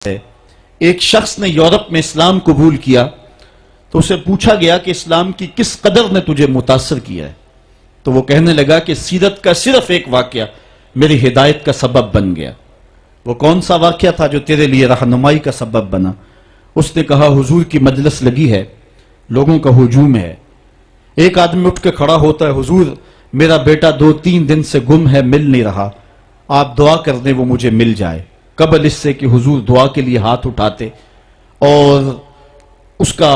ہے ایک شخص نے یورپ میں اسلام قبول کیا تو اسے پوچھا گیا کہ اسلام کی کس قدر نے تجھے متاثر کیا ہے، تو وہ کہنے لگا کہ سیرت کا صرف ایک واقعہ میری ہدایت کا سبب بن گیا۔ وہ کون سا واقعہ تھا جو تیرے لیے رہنمائی کا سبب بنا؟ اس نے کہا حضور کی مجلس لگی ہے، لوگوں کا ہجوم ہے، ایک آدمی اٹھ کے کھڑا ہوتا ہے، حضور میرا بیٹا 2-3 دن سے گم ہے، مل نہیں رہا، آپ دعا کر دیں وہ مجھے مل جائے۔ قبل اس سے کہ حضور دعا کے لیے ہاتھ اٹھاتے اور اس کا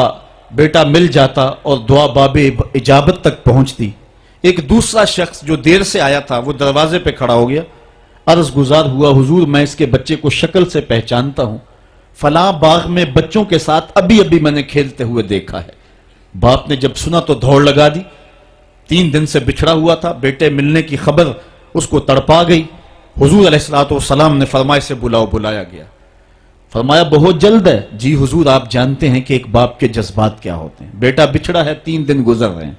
بیٹا مل جاتا اور دعا باب اجابت تک پہنچتی، ایک دوسرا شخص جو دیر سے آیا تھا وہ دروازے پہ کھڑا ہو گیا، عرض گزار ہوا حضور میں اس کے بچے کو شکل سے پہچانتا ہوں، فلاں باغ میں بچوں کے ساتھ ابھی میں نے کھیلتے ہوئے دیکھا ہے۔ باپ نے جب سنا تو دوڑ لگا دی، 3 دن سے بچھڑا ہوا تھا، بیٹے ملنے کی خبر اس کو تڑپا گئی۔ حضور علیہ السلام نے فرمایا اسے بلایا گیا، فرمایا بہت جلد ہے؟ جی حضور آپ جانتے ہیں کہ ایک باپ کے جذبات کیا ہوتے ہیں، بیٹا بچھڑا ہے، 3 دن گزر رہے ہیں،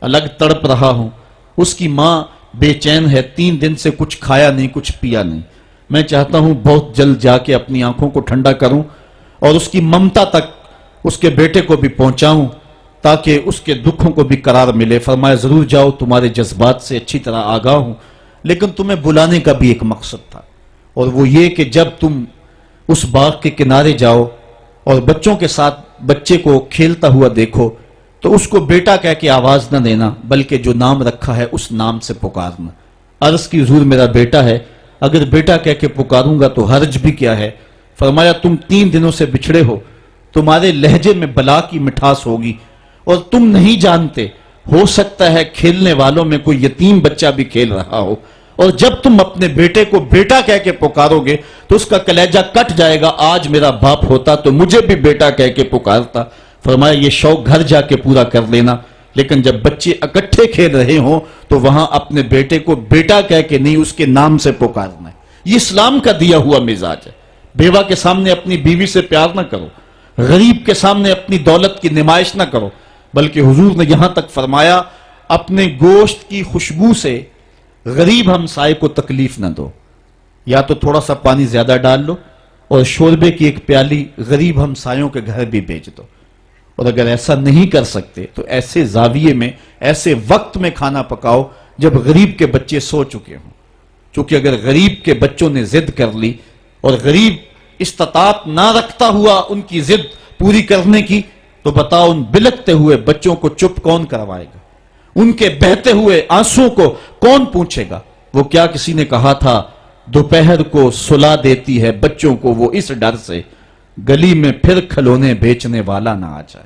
الگ تڑپ رہا ہوں، اس کی ماں بے چین ہے، 3 دن سے کچھ کھایا نہیں کچھ پیا نہیں، میں چاہتا ہوں بہت جلد جا کے اپنی آنکھوں کو ٹھنڈا کروں اور اس کی ممتا تک اس کے بیٹے کو بھی پہنچاؤں تاکہ اس کے دکھوں کو بھی قرار ملے۔ فرمایا ضرور جاؤ، تمہارے جذبات سے اچھی طرح آگاہ ہوں، لیکن تمہیں بلانے کا بھی ایک مقصد تھا، اور وہ یہ کہ جب تم اس باغ کے کنارے جاؤ اور بچوں کے ساتھ بچے کو کھیلتا ہوا دیکھو تو اس کو بیٹا کہہ کے آواز نہ دینا، بلکہ جو نام رکھا ہے اس نام سے پکارنا۔ عرض کی حضور میرا بیٹا ہے، اگر بیٹا کہہ کے پکاروں گا تو حرج بھی کیا ہے؟ فرمایا تم 3 دنوں سے بچھڑے ہو، تمہارے لہجے میں بلا کی مٹھاس ہوگی اور تم نہیں جانتے، ہو سکتا ہے کھیلنے والوں میں کوئی یتیم بچہ بھی کھیل رہا ہو، اور جب تم اپنے بیٹے کو بیٹا کہہ کے پکارو گے تو اس کا کلیجہ کٹ جائے گا، آج میرا باپ ہوتا تو مجھے بھی بیٹا کہہ کے پکارتا۔ فرمایا یہ شوق گھر جا کے پورا کر لینا، لیکن جب بچے اکٹھے کھیل رہے ہوں تو وہاں اپنے بیٹے کو بیٹا کہہ کے نہیں اس کے نام سے پکارنا ہے۔ یہ اسلام کا دیا ہوا مزاج ہے۔ بیوہ کے سامنے اپنی بیوی سے پیار نہ کرو، غریب کے سامنے اپنی دولت کی نمائش نہ کرو، بلکہ حضور نے یہاں تک فرمایا اپنے گوشت کی خوشبو سے غریب ہمسائے کو تکلیف نہ دو، یا تو تھوڑا سا پانی زیادہ ڈال لو اور شوربے کی ایک پیالی غریب ہمسایوں کے گھر بھی بیچ دو، اور اگر ایسا نہیں کر سکتے تو ایسے زاویے میں ایسے وقت میں کھانا پکاؤ جب غریب کے بچے سو چکے ہوں، چونکہ اگر غریب کے بچوں نے ضد کر لی اور غریب استطاعت نہ رکھتا ہوا ان کی ضد پوری کرنے کی تو بتاؤ ان بلکتے ہوئے بچوں کو چپ کون کروائے گا؟ ان کے بہتے ہوئے آنسوں کو کون پوچھے گا؟ وہ کیا کسی نے کہا تھا دوپہر کو سلا دیتی ہے بچوں کو وہ اس ڈر سے گلی میں پھر کھلونے بیچنے والا نہ آ جائے۔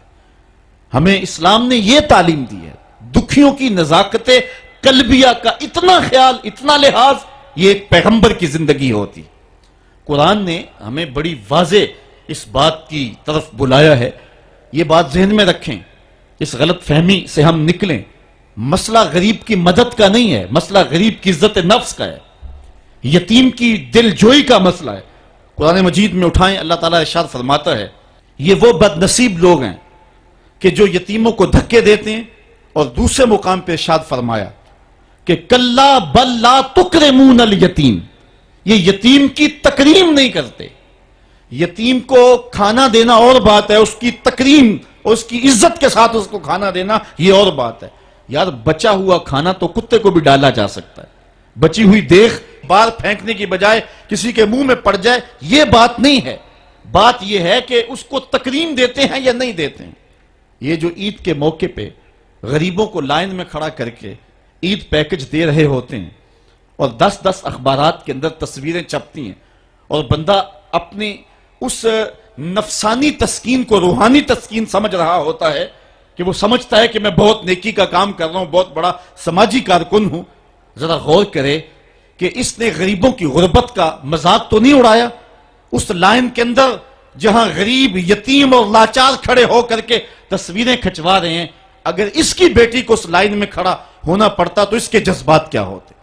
ہمیں اسلام نے یہ تعلیم دی ہے، دکھیوں کی نزاکت قلبیہ کا اتنا خیال، اتنا لحاظ، یہ ایک پیغمبر کی زندگی ہوتی۔ قرآن نے ہمیں بڑی واضح اس بات کی طرف بلایا ہے، یہ بات ذہن میں رکھیں، اس غلط فہمی سے ہم نکلیں۔ مسئلہ غریب کی مدد کا نہیں ہے، مسئلہ غریب کی عزت نفس کا ہے، یتیم کی دل جوئی کا مسئلہ ہے۔ قرآن مجید میں اٹھائیں، اللہ تعالیٰ ارشاد فرماتا ہے یہ وہ بد نصیب لوگ ہیں کہ جو یتیموں کو دھکے دیتے ہیں، اور دوسرے مقام پہ ارشاد فرمایا کہ کلا بل لا تکرمون الیتیم، یہ یتیم کی تکریم نہیں کرتے۔ یتیم کو کھانا دینا اور بات ہے، اس کی تکریم اور اس کی عزت کے ساتھ اس کو کھانا دینا یہ اور بات ہے۔ یار بچا ہوا کھانا تو کتے کو بھی ڈالا جا سکتا ہے، بچی ہوئی دیکھ بار پھینکنے کی بجائے کسی کے منہ میں پڑ جائے یہ بات نہیں ہے، بات یہ ہے کہ اس کو تکریم دیتے ہیں یا نہیں دیتے ہیں۔ یہ جو عید کے موقع پہ غریبوں کو لائن میں کھڑا کر کے عید پیکج دے رہے ہوتے ہیں اور 10 اخبارات کے اندر تصویریں چھپتی ہیں اور بندہ اپنی اس نفسانی تسکین کو روحانی تسکین سمجھ رہا ہوتا ہے کہ وہ سمجھتا ہے کہ میں بہت نیکی کا کام کر رہا ہوں، بہت بڑا سماجی کارکن ہوں۔ ذرا غور کرے کہ اس نے غریبوں کی غربت کا مذاق تو نہیں اڑایا؟ اس لائن کے اندر جہاں غریب، یتیم اور لاچار کھڑے ہو کر کے تصویریں کھچوا رہے ہیں، اگر اس کی بیٹی کو اس لائن میں کھڑا ہونا پڑتا تو اس کے جذبات کیا ہوتے؟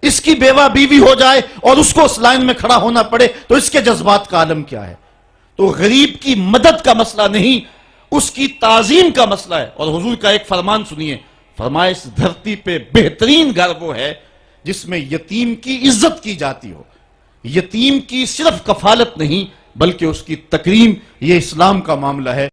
اس کی بیوہ بیوی ہو جائے اور اس کو اس لائن میں کھڑا ہونا پڑے تو اس کے جذبات کا عالم کیا ہے؟ تو غریب کی مدد کا مسئلہ نہیں، اس کی تعظیم کا مسئلہ ہے۔ اور حضور کا ایک فرمان سنیے، فرمایا اس دھرتی پہ بہترین گھر وہ ہے جس میں یتیم کی عزت کی جاتی ہو، یتیم کی صرف کفالت نہیں بلکہ اس کی تکریم یہ اسلام کا معاملہ ہے.